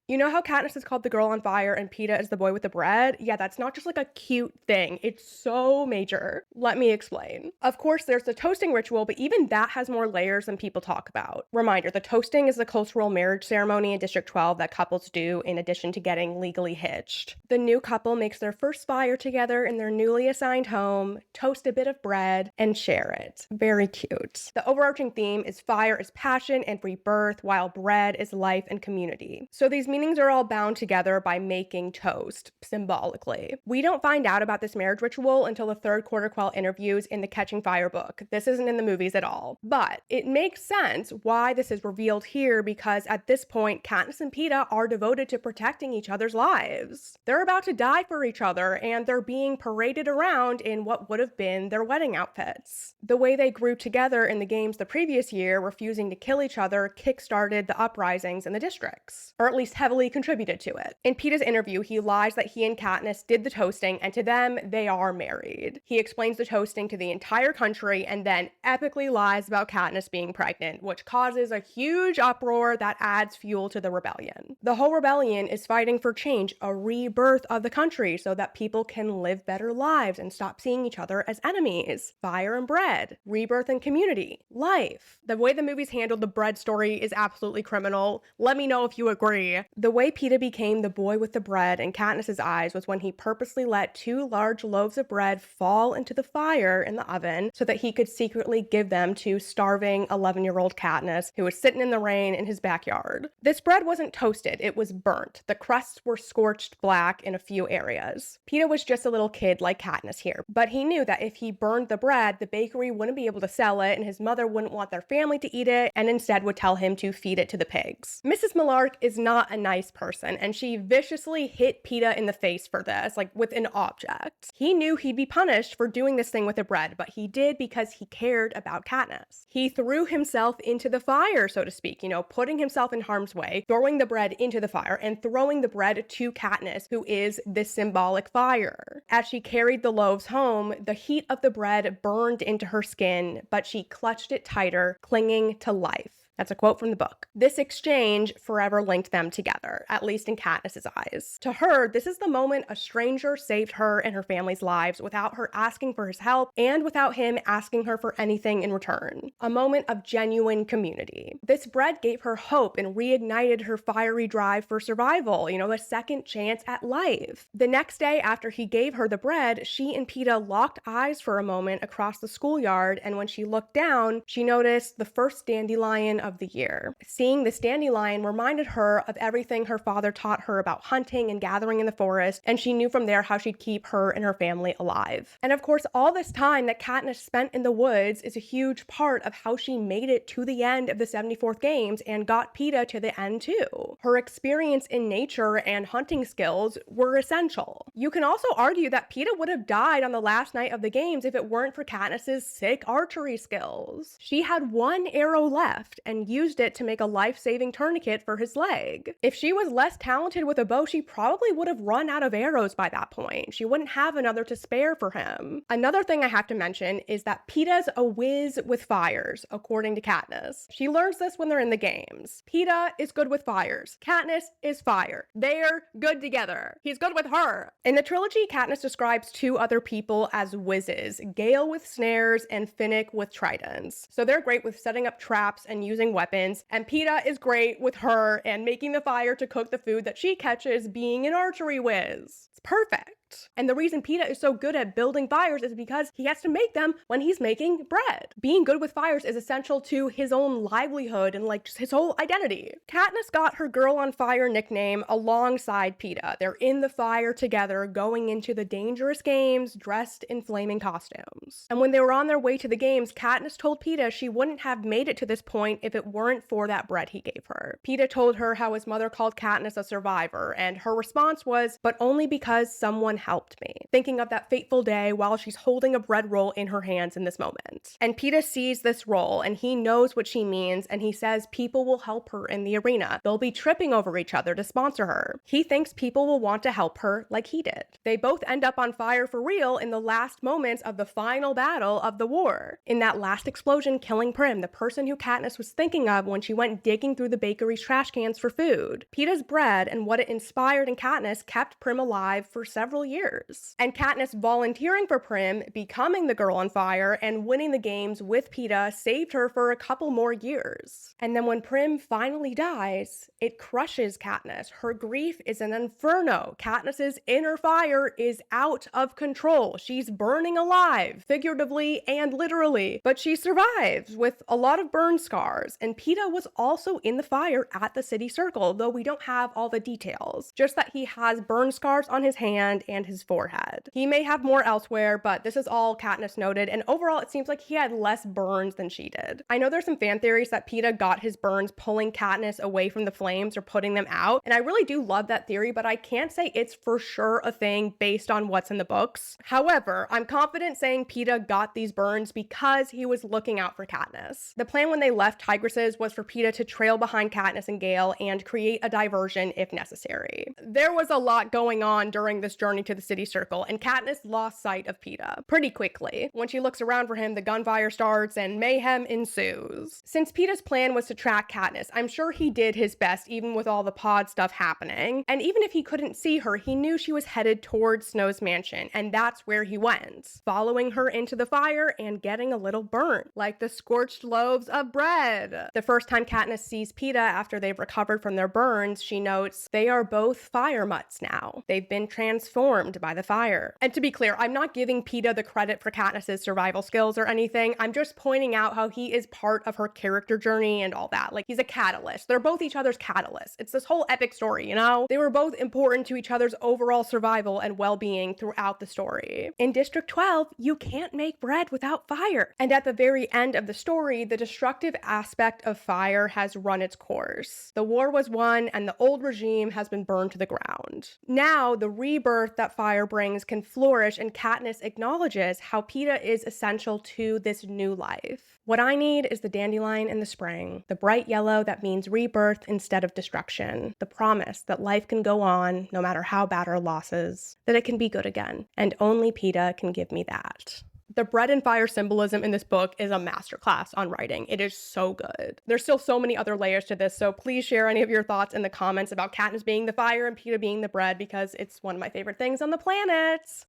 You know how Katniss is called the girl on fire and Peeta is the boy with the bread? Yeah, that's not just like a cute thing. It's so major. Let me explain. Of course, there's the toasting ritual, but even that has more layers than people talk about. Reminder, the toasting is the cultural marriage ceremony in District 12 that couples do in addition to getting legally hitched. The new couple makes their first fire together in their newly assigned home, toast a bit of bread, and share it. Very cute. The overarching theme is fire is passion and rebirth, while bread is life and community. So these meanings are all bound together by making toast, symbolically. We don't find out about this marriage ritual until the third quarter quell interviews in the Catching Fire book. This isn't in the movies at all. But it makes sense why this is revealed here, because at this point, Katniss and Peeta are devoted to protecting each other's lives. They're about to die for each other, and they're being paraded around in what would have been their wedding outfits. The way they grew together in the games the previous year, refusing to kill each other, kickstarted the uprisings in the districts, or at least heavily contributed to it. In Peeta's interview, he lies that he and Katniss did the toasting, and to them, they are married. He explains the toasting to the entire country and then epically lies about Katniss being pregnant, which causes a huge uproar that adds fuel to the rebellion. The whole rebellion is fighting for change, a rebirth of the country so that people can live better lives and stop seeing each other as enemies. Fire and bread, rebirth and community, life. The way the movies handled the bread story is absolutely criminal. Let me know if you agree. The way Peeta became the boy with the bread in Katniss's eyes was when he purposely let 2 large loaves of bread fall into the fire in the oven so that he could secretly give them to starving 11-year-old Katniss, who was sitting in the rain in his backyard. This bread wasn't toasted, it was burnt. The crusts were scorched black in a few areas. Peeta was just a little kid like Katniss here, but he knew that if he burned the bread, the bakery wouldn't be able to sell it, and his mother wouldn't want their family to eat it, and instead would tell him to feed it to the pigs. Mrs. Millark is not a nice person, and she viciously hit Peeta in the face for this, like with an object. He knew he'd be punished for doing this thing with the bread, but he did because he cared about Katniss. He threw himself into the fire, so to speak, putting himself in harm's way, throwing the bread into the fire, and throwing the bread to Katniss, who is this symbolic fire. As she carried the loaves home, the heat of the bread burned into her skin, but she clutched it tighter, clinging to life. That's a quote from the book. This exchange forever linked them together, at least in Katniss's eyes. To her, this is the moment a stranger saved her and her family's lives without her asking for his help and without him asking her for anything in return. A moment of genuine community. This bread gave her hope and reignited her fiery drive for survival, a second chance at life. The next day after he gave her the bread, she and Peeta locked eyes for a moment across the schoolyard, and when she looked down, she noticed the first dandelion of the year. Seeing this dandelion reminded her of everything her father taught her about hunting and gathering in the forest, and she knew from there how she'd keep her and her family alive. And of course, all this time that Katniss spent in the woods is a huge part of how she made it to the end of the 74th games and got Peeta to the end too. Her experience in nature and hunting skills were essential. You can also argue that Peeta would have died on the last night of the games if it weren't for Katniss's sick archery skills. She had 1 arrow left and used it to make a life-saving tourniquet for his leg. If she was less talented with a bow, she probably would have run out of arrows by that point. She wouldn't have another to spare for him. Another thing I have to mention is that Peeta's a whiz with fires, according to Katniss. She learns this when they're in the games. Peeta is good with fires. Katniss is fire. They're good together. He's good with her. In the trilogy, Katniss describes 2 other people as whizzes, Gale with snares and Finnick with tridents. So they're great with setting up traps and using weapons, and Peeta is great with her and making the fire to cook the food that she catches, being an archery whiz. It's perfect. And the reason Peeta is so good at building fires is because he has to make them when he's making bread. Being good with fires is essential to his own livelihood and just his whole identity. Katniss got her Girl on Fire nickname alongside Peeta. They're in the fire together, going into the dangerous games dressed in flaming costumes. And when they were on their way to the games, Katniss told Peeta she wouldn't have made it to this point if it weren't for that bread he gave her. Peeta told her how his mother called Katniss a survivor, and her response was, but only because someone helped me. Thinking of that fateful day while she's holding a bread roll in her hands in this moment. And Peeta sees this roll and he knows what she means, and he says people will help her in the arena. They'll be tripping over each other to sponsor her. He thinks people will want to help her like he did. They both end up on fire for real in the last moments of the final battle of the war. In that last explosion killing Prim, the person who Katniss was thinking of when she went digging through the bakery's trash cans for food. Peeta's bread and what it inspired in Katniss kept Prim alive for several years. And Katniss volunteering for Prim, becoming the girl on fire, and winning the games with Peeta saved her for a couple more years. And then when Prim finally dies, it crushes Katniss. Her grief is an inferno. Katniss's inner fire is out of control. She's burning alive, figuratively and literally, but she survives with a lot of burn scars. And Peeta was also in the fire at the city circle, though we don't have all the details. Just that he has burn scars on his hand and his forehead. He may have more elsewhere, but this is all Katniss noted, and overall it seems like he had less burns than she did. I know there's some fan theories that Peeta got his burns pulling Katniss away from the flames or putting them out, and I really do love that theory, but I can't say it's for sure a thing based on what's in the books. However, I'm confident saying Peeta got these burns because he was looking out for Katniss. The plan when they left Tigris's was for Peeta to trail behind Katniss and Gale and create a diversion if necessary. There was a lot going on during this journey to the city circle, and Katniss lost sight of Peeta pretty quickly. When she looks around for him, the gunfire starts and mayhem ensues. Since Peeta's plan was to track Katniss, I'm sure he did his best even with all the pod stuff happening, and even if he couldn't see her, he knew she was headed towards Snow's mansion, and that's where he went, following her into the fire and getting a little burnt, like the scorched loaves of bread. The first time Katniss sees Peeta after they've recovered from their burns, she notes they are both fire mutts now. They've been transformed by the fire. And to be clear, I'm not giving Peeta the credit for Katniss's survival skills or anything. I'm just pointing out how he is part of her character journey and all that. Like, he's a catalyst. They're both each other's catalysts. It's this whole epic story, you know? They were both important to each other's overall survival and well-being throughout the story. In District 12, you can't make bread without fire. And at the very end of the story, the destructive aspect of fire has run its course. The war was won and the old regime has been burned to the ground. Now, the rebirth that fire brings can flourish, and Katniss acknowledges how Peeta is essential to this new life. What I need is the dandelion in the spring, the bright yellow that means rebirth instead of destruction, the promise that life can go on no matter how bad our losses, that it can be good again, and only Peeta can give me that. The bread and fire symbolism in this book is a masterclass on writing. It is so good. There's still so many other layers to this, so please share any of your thoughts in the comments about Katniss being the fire and Peeta being the bread, because it's one of my favorite things on the planet.